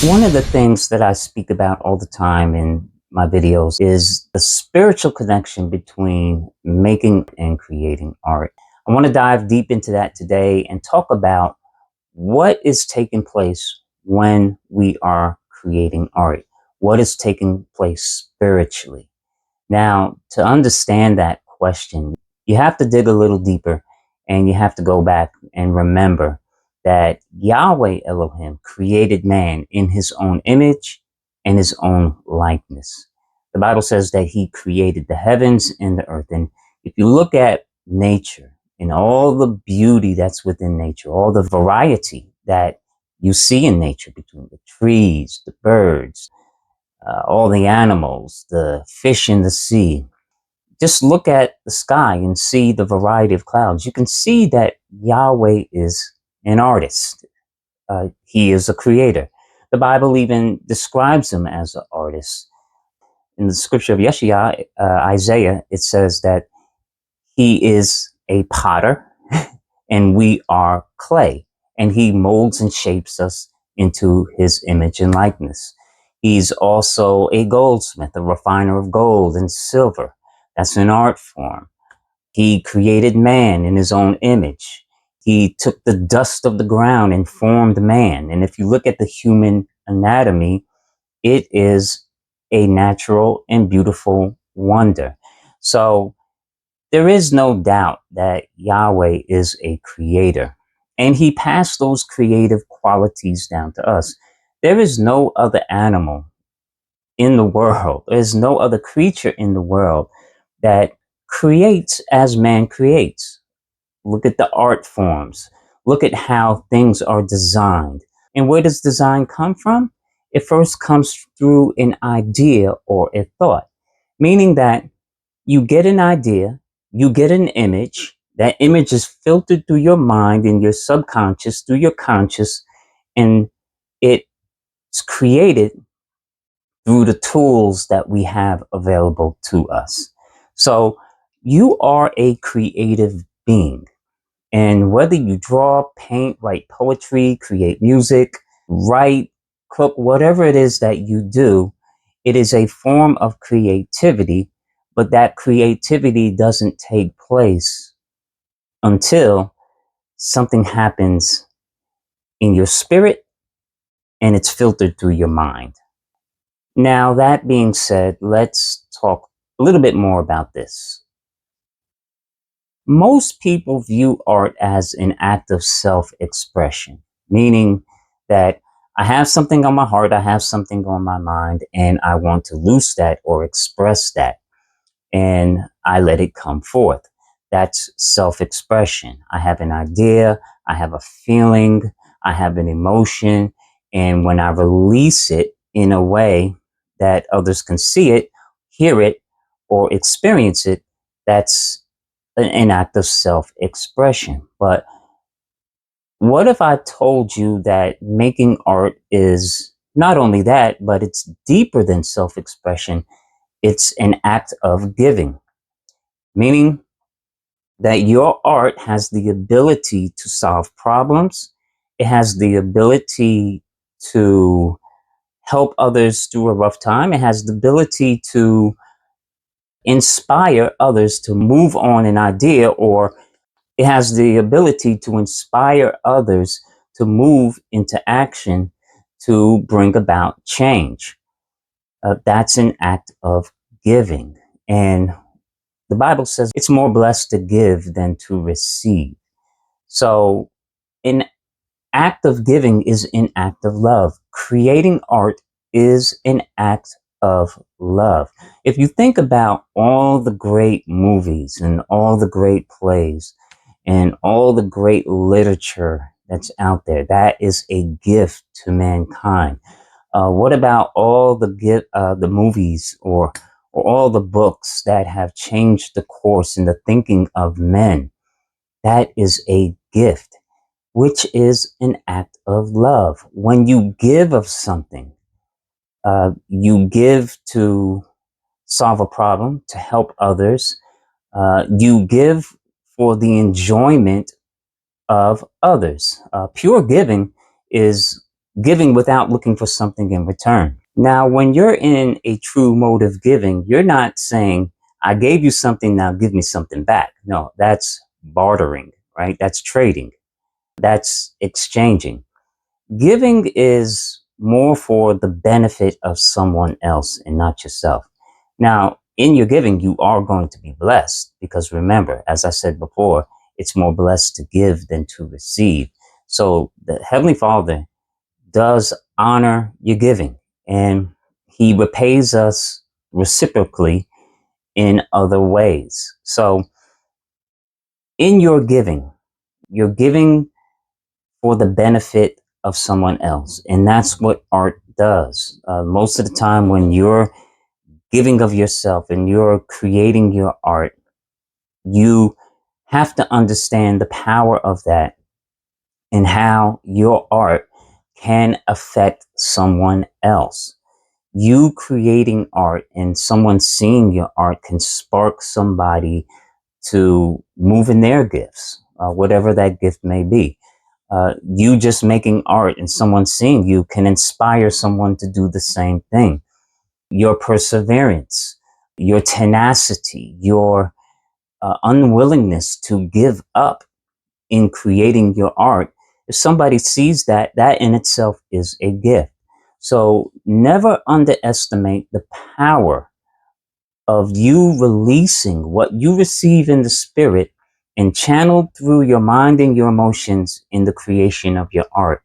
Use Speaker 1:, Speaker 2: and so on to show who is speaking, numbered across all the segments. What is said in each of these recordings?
Speaker 1: One of the things that I speak about all the time in my videos is the spiritual connection between making and creating art. I want to dive deep into that today and talk about what is taking place when we are creating art. What is taking place spiritually? Now, to understand that question, you have to dig a little deeper and you have to go back and remember that Yahweh Elohim created man in his own image and his own likeness. The Bible says that he created the heavens and the earth. And if you look at nature and all the beauty that's within nature, all the variety that you see in nature between the trees, the birds, all the animals, the fish in the sea. Just look at the sky and see the variety of clouds. You can see that Yahweh is an artist. He is a creator. The Bible even describes him as an artist. In the scripture of Yeshua, Isaiah, it says that he is a potter and we are clay, and he molds and shapes us into his image and likeness. He's also a goldsmith, a refiner of gold and silver. That's an art form. He created man in his own image. He took the dust of the ground and formed man. And if you look at the human anatomy, it is a natural and beautiful wonder. So there is no doubt that Yahweh is a creator, and he passed those creative qualities down to us. There is no other animal in the world, there is no other creature in the world that creates as man creates. Look at the art forms. Look at how things are designed. And where does design come from? It first comes through an idea or a thought, meaning that you get an idea, you get an image, that image is filtered through your mind and your subconscious, through your conscious, and it's created through the tools that we have available to us. So you are a creative being. And whether you draw, paint, write poetry, create music, write, cook, whatever it is that you do, it is a form of creativity, but that creativity doesn't take place until something happens in your spirit and it's filtered through your mind. Now, that being said, let's talk a little bit more about this. Most people view art as an act of self-expression, meaning that I have something on my heart, I have something on my mind, and I want to loose that or express that, and I let it come forth. That's self-expression. I have an idea, I have a feeling, I have an emotion, and when I release it in a way that others can see it, hear it, or experience it, that's an act of self-expression. But what if I told you that making art is not only that, but it's deeper than self-expression? It's an act of giving, meaning that your art has the ability to solve problems. It has the ability to help others through a rough time. It has the ability to inspire others to move on an idea, or it has the ability to inspire others to move into action to bring about change. That's an act of giving. And the Bible says it's more blessed to give than to receive. So an act of giving is an act of love. Creating art is an act of love. If you think about all the great movies and all the great plays and all the great literature that's out there, that is a gift to mankind. What about all the movies or all the books that have changed the course in the thinking of men? That is a gift, which is an act of love. When you give of something, you give to solve a problem, to help others. You give for the enjoyment of others. Pure giving is giving without looking for something in return. Now, when you're in a true mode of giving, you're not saying, I gave you something, now give me something back. No, that's bartering, right? That's trading, that's exchanging. Giving is more for the benefit of someone else and not yourself. Now, in your giving, you are going to be blessed because remember, as I said before, it's more blessed to give than to receive. So the Heavenly Father does honor your giving, and He repays us reciprocally in other ways. So in your giving, you're giving for the benefit of someone else. And that's what art does. Most of the time, when you're giving of yourself and you're creating your art, you have to understand the power of that and how your art can affect someone else. You creating art and someone seeing your art can spark somebody to move in their gifts, whatever that gift may be. You just making art and someone seeing you can inspire someone to do the same thing. Your perseverance, your tenacity, your unwillingness to give up in creating your art. If somebody sees that, that in itself is a gift. So never underestimate the power of you releasing what you receive in the spirit and channeled through your mind and your emotions in the creation of your art.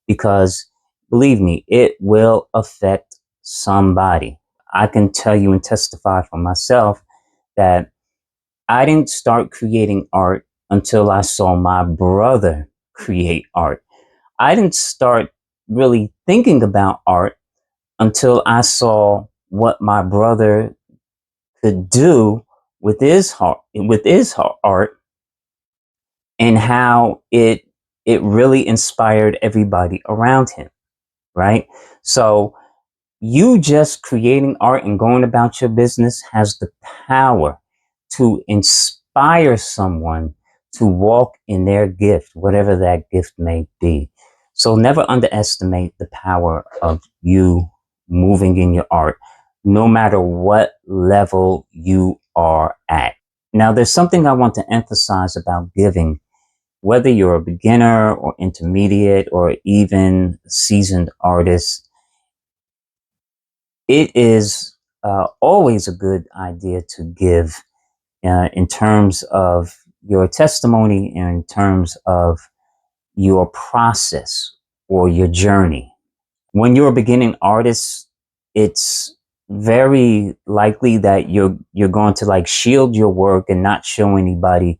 Speaker 1: Because believe me, it will affect somebody. I can tell you and testify for myself that I didn't start creating art until I saw my brother create art. I didn't start really thinking about art until I saw what my brother could do with his art, and how it really inspired everybody around him, right? So you just creating art and going about your business has the power to inspire someone to walk in their gift, whatever that gift may be. So never underestimate the power of you moving in your art, no matter what level you are at. Now, there's something I want to emphasize about giving, whether you're a beginner or intermediate or even seasoned artist. It is always a good idea to give in terms of your testimony and in terms of your process or your journey. When you're a beginning artist, it's very likely that you're going to like shield your work and not show anybody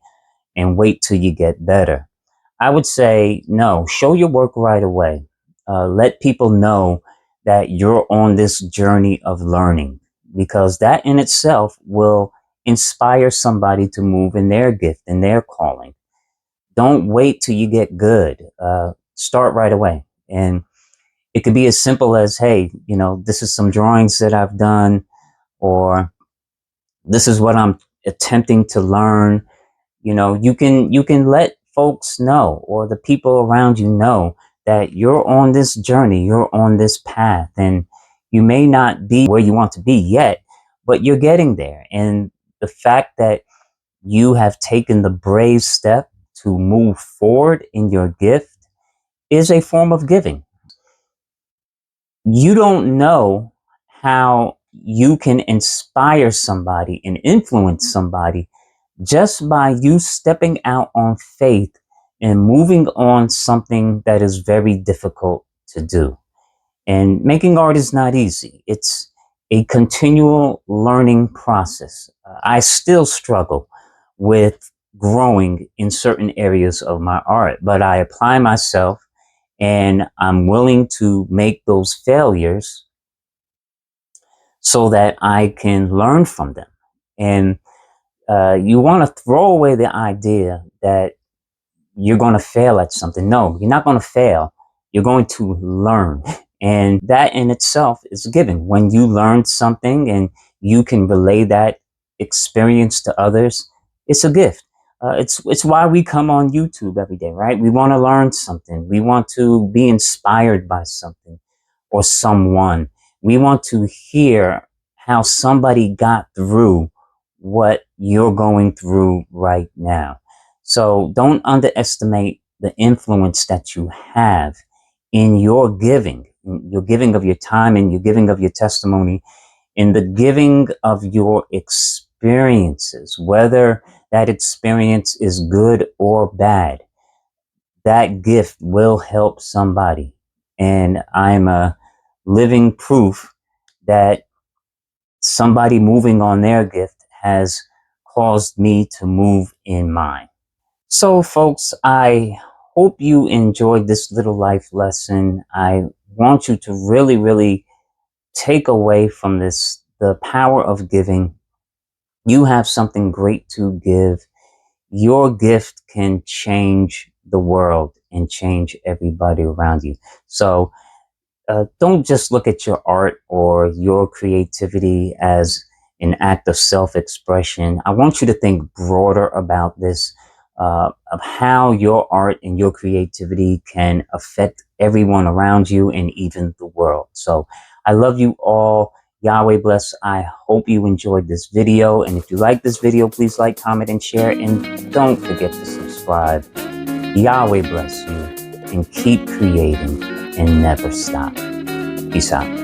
Speaker 1: and wait till you get better. I would say no, show your work right away. Let people know that you're on this journey of learning, because that in itself will inspire somebody to move in their gift and their calling. Don't wait till you get good. Start right away. And it could be as simple as, hey, this is some drawings that I've done, or this is what I'm attempting to learn. You can let folks know, or the people around you know, that you're on this journey, you're on this path, and you may not be where you want to be yet, but you're getting there. And the fact that you have taken the brave step to move forward in your gift is a form of giving. You don't know how you can inspire somebody and influence somebody just by you stepping out on faith and moving on something that is very difficult to do. And making art is not easy. It's a continual learning process. I still struggle with growing in certain areas of my art, but I apply myself and I'm willing to make those failures so that I can learn from them. And you want to throw away the idea that you're going to fail at something. No, you're not going to fail. You're going to learn. And that in itself is giving. When you learn something and you can relay that experience to others, it's a gift. It's why we come on YouTube every day, right? We want to learn something. We want to be inspired by something or someone. We want to hear how somebody got through what you're going through right now. So don't underestimate the influence that you have in your giving of your time and your giving of your testimony, in the giving of your experiences, whether that experience is good or bad. That gift will help somebody. And I'm a living proof that somebody moving on their gift has caused me to move in mine. So, folks, I hope you enjoyed this little life lesson. I want you to really, really take away from this the power of giving. You have something great to give. Your gift can change the world and change everybody around you. So don't just look at your art or your creativity as an act of self-expression. I want you to think broader about this, of how your art and your creativity can affect everyone around you and even the world. So I love you all. Yahweh bless. I hope you enjoyed this video. And if you like this video, please like, comment, and share. And don't forget to subscribe. Yahweh bless you and keep creating and never stop. Peace out.